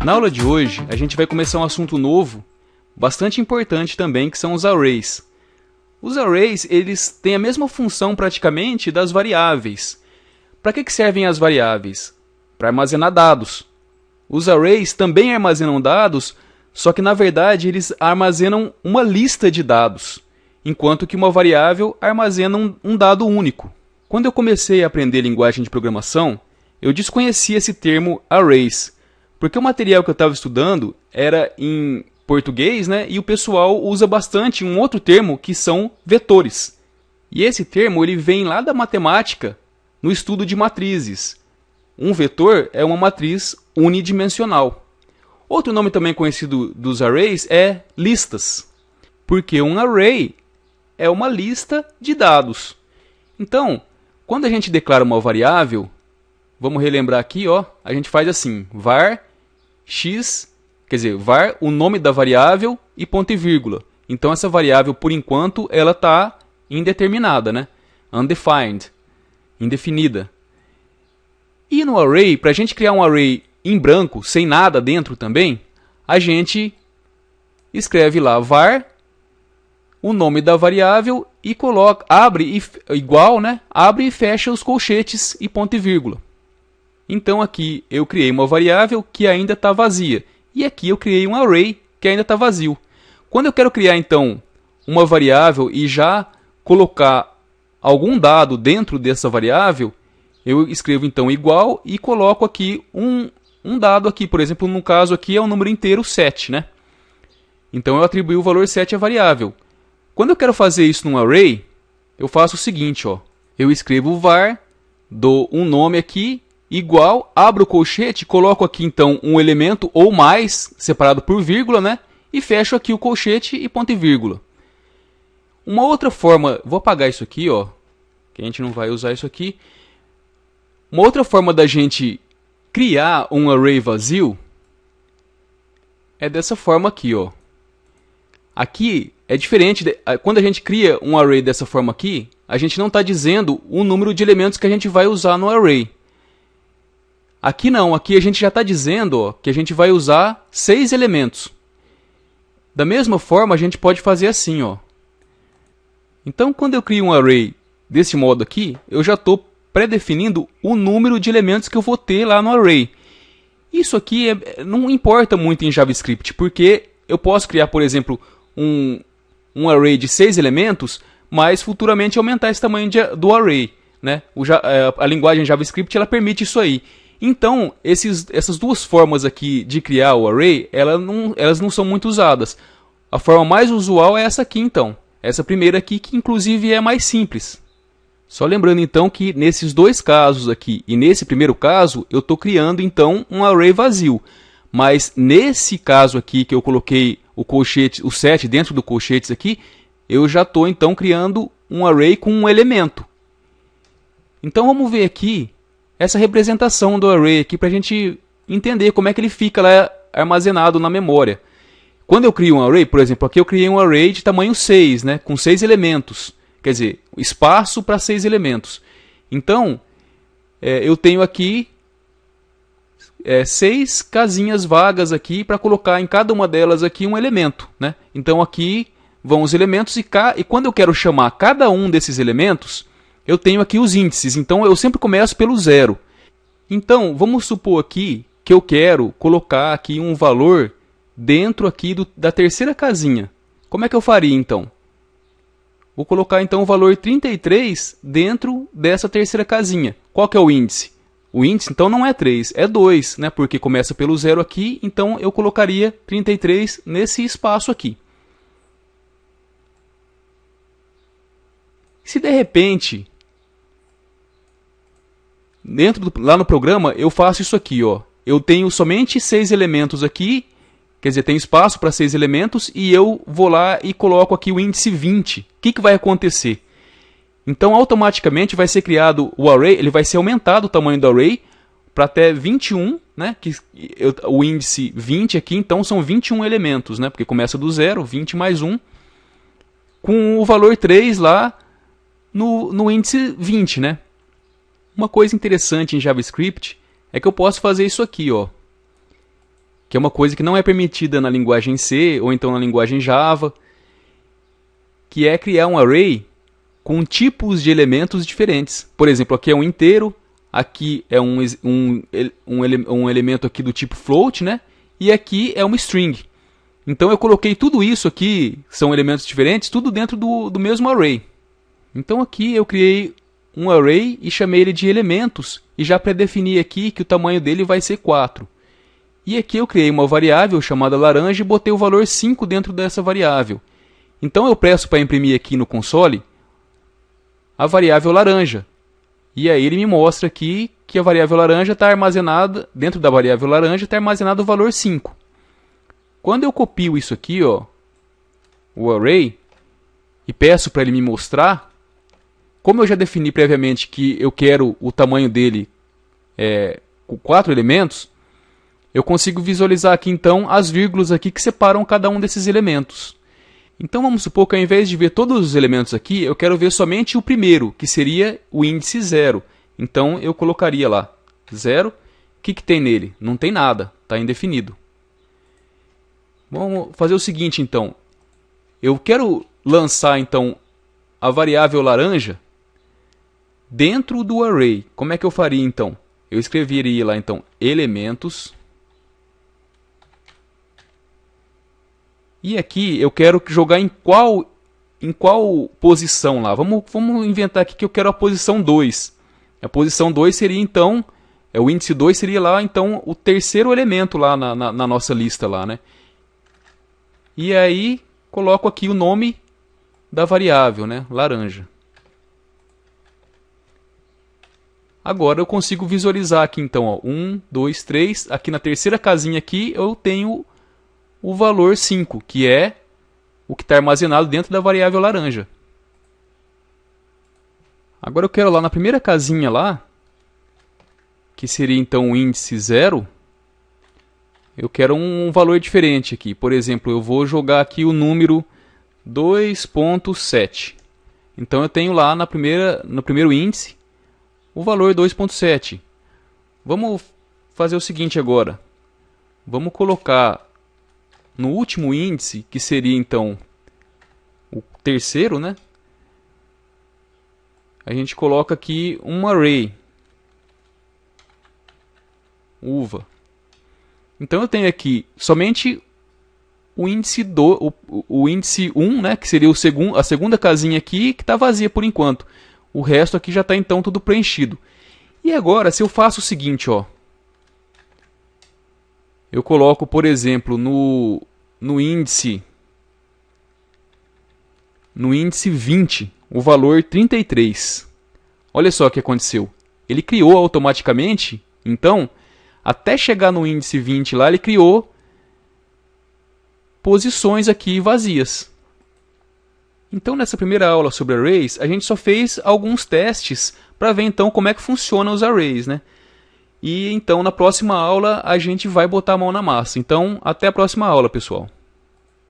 Na aula de hoje, a gente vai começar um assunto novo, bastante importante também, que são os arrays. Os arrays, eles têm a mesma função praticamente das variáveis. Para que servem as variáveis? Para armazenar dados. Os arrays também armazenam dados, só que na verdade eles armazenam uma lista de dados, enquanto que uma variável armazena um dado único. Quando eu comecei a aprender linguagem de programação, eu desconhecia esse termo arrays, porque o material que eu estava estudando era em português, né? E o pessoal usa bastante um outro termo que são vetores. E esse termo ele vem lá da matemática no estudo de matrizes. Um vetor é uma matriz unidimensional. Outro nome também conhecido dos arrays é listas, porque um array é uma lista de dados. Então, quando a gente declara uma variável, vamos relembrar aqui, ó, a gente faz assim, var x, quer dizer, var o nome da variável e ponto e vírgula. Então essa variável, por enquanto, ela está indeterminada, né? Undefined, indefinida. E no array, para a gente criar um array em branco, sem nada dentro também, a gente escreve lá var o nome da variável e coloca, abre igual, né? Abre e fecha os colchetes e ponto e vírgula. Então aqui eu criei uma variável que ainda está vazia. E aqui eu criei um array que ainda está vazio. Quando eu quero criar então uma variável e já colocar algum dado dentro dessa variável, eu escrevo então igual e coloco aqui um dado aqui. Por exemplo, no caso aqui é o número inteiro 7, né? Então eu atribuí o valor 7 à variável. Quando eu quero fazer isso num array, eu faço o seguinte, ó. Eu escrevo var, dou um nome aqui, igual, abro o colchete, coloco aqui então um elemento ou mais, separado por vírgula, né? E fecho aqui o colchete e ponto e vírgula. Uma outra forma, vou apagar isso aqui, ó, que a gente não vai usar isso aqui. Uma outra forma da gente criar um array vazio é dessa forma aqui, ó. Aqui é diferente, quando a gente cria um array dessa forma aqui, a gente não está dizendo o número de elementos que a gente vai usar no array. Aqui não, aqui a gente já está dizendo, ó, que a gente vai usar 6 elementos. Da mesma forma, a gente pode fazer assim, ó. Então, quando eu crio um array desse modo aqui, eu já estou pré-definindo o número de elementos que eu vou ter lá no array. Isso aqui não importa muito em JavaScript, porque eu posso criar, por exemplo, um array de 6 elementos, mas futuramente aumentar esse tamanho do array, né? A linguagem JavaScript ela permite isso aí. Então, essas duas formas aqui de criar o array, elas não são muito usadas. A forma mais usual é essa aqui, então. Essa primeira aqui, que inclusive é mais simples. Só lembrando, então, que nesses dois casos aqui e nesse primeiro caso, eu estou criando, então, um array vazio. Mas nesse caso aqui, que eu coloquei o colchete, o 7 dentro do colchetes aqui, eu já estou, então, criando um array com um elemento. Então, vamos ver aqui essa representação do array aqui para a gente entender como é que ele fica lá armazenado na memória. Quando eu crio um array, por exemplo, aqui eu criei um array de tamanho 6, né, com 6 elementos. Quer dizer, espaço para 6 elementos. Então, eu tenho aqui 6 casinhas vagas aqui para colocar em cada uma delas aqui um elemento, né? Então aqui vão os elementos e quando eu quero chamar cada um desses elementos, eu tenho aqui os índices. Então eu sempre começo pelo 0. Então vamos supor aqui que eu quero colocar aqui um valor dentro aqui da terceira casinha. Como é que eu faria então? Vou colocar então o valor 33 dentro dessa terceira casinha. Qual que é o índice? O índice então não é 3, é 2, né? Porque começa pelo 0 aqui, então eu colocaria 33 nesse espaço aqui. Se de repente, lá no programa, eu faço isso aqui, ó. Eu tenho somente 6 elementos aqui, quer dizer, tem espaço para 6 elementos, e eu vou lá e coloco aqui o índice 20. O que vai acontecer? Então, automaticamente vai ser criado o array, ele vai ser aumentado o tamanho do array para até 21, né? O índice 20 aqui, então, são 21 elementos, né? Porque começa do 0, 20 mais 1, com o valor 3 lá no índice 20, né? Uma coisa interessante em JavaScript é que eu posso fazer isso aqui, ó. que é uma coisa que não é permitida na linguagem C ou então na linguagem Java, que é criar um array com tipos de elementos diferentes. Por exemplo, aqui é um inteiro, aqui é um elemento aqui do tipo float, né? E aqui é uma string. Então eu coloquei tudo isso aqui, são elementos diferentes, tudo dentro do mesmo array. Então aqui eu criei um array e chamei ele de elementos e já predefini aqui que o tamanho dele vai ser 4. E aqui eu criei uma variável chamada laranja e botei o valor 5 dentro dessa variável. Então eu peço para imprimir aqui no console a variável laranja. E aí ele me mostra aqui que a variável laranja está armazenada, dentro da variável laranja está armazenado o valor 5. Quando eu copio isso aqui, ó, o array, e peço para ele me mostrar, como eu já defini previamente que eu quero o tamanho dele com 4 elementos, eu consigo visualizar aqui então as vírgulas aqui que separam cada um desses elementos. Então vamos supor que ao invés de ver todos os elementos aqui, eu quero ver somente o primeiro, que seria o índice 0. Então eu colocaria lá 0. O que tem nele? Não tem nada, está indefinido. Vamos fazer o seguinte então. Eu quero lançar então a variável laranja dentro do array. Como é que eu faria então? Eu escreveria lá então elementos. E aqui eu quero jogar em qual posição lá. Vamos inventar aqui que eu quero a posição 2. A posição 2 seria então, o índice 2 seria lá então o terceiro elemento lá na nossa lista lá, né? E aí coloco aqui o nome da variável, né? Laranja. Agora eu consigo visualizar aqui então, ó, 1, 2, 3. Aqui na terceira casinha aqui eu tenho o valor 5, que é o que está armazenado dentro da variável laranja. Agora eu quero lá na primeira casinha lá, que seria então o índice 0, eu quero um valor diferente aqui. Por exemplo, eu vou jogar aqui o número 2.7. Então eu tenho lá no primeiro índice o valor 2.7. Vamos fazer o seguinte agora. Vamos colocar no último índice, que seria então o terceiro, né? A gente coloca aqui um array. Uva. Então eu tenho aqui somente o índice, o índice 1, né? Que seria a segunda casinha aqui, que está vazia por enquanto. O resto aqui já está então tudo preenchido. E agora, se eu faço o seguinte, ó. Eu coloco, por exemplo, no índice 20, o valor 33. Olha só o que aconteceu. Ele criou automaticamente, então, até chegar no índice 20 lá, ele criou posições aqui vazias. Então, nessa primeira aula sobre arrays, a gente só fez alguns testes para ver então como é que funcionam os arrays, né? E então, na próxima aula, a gente vai botar a mão na massa. Então, até a próxima aula, pessoal.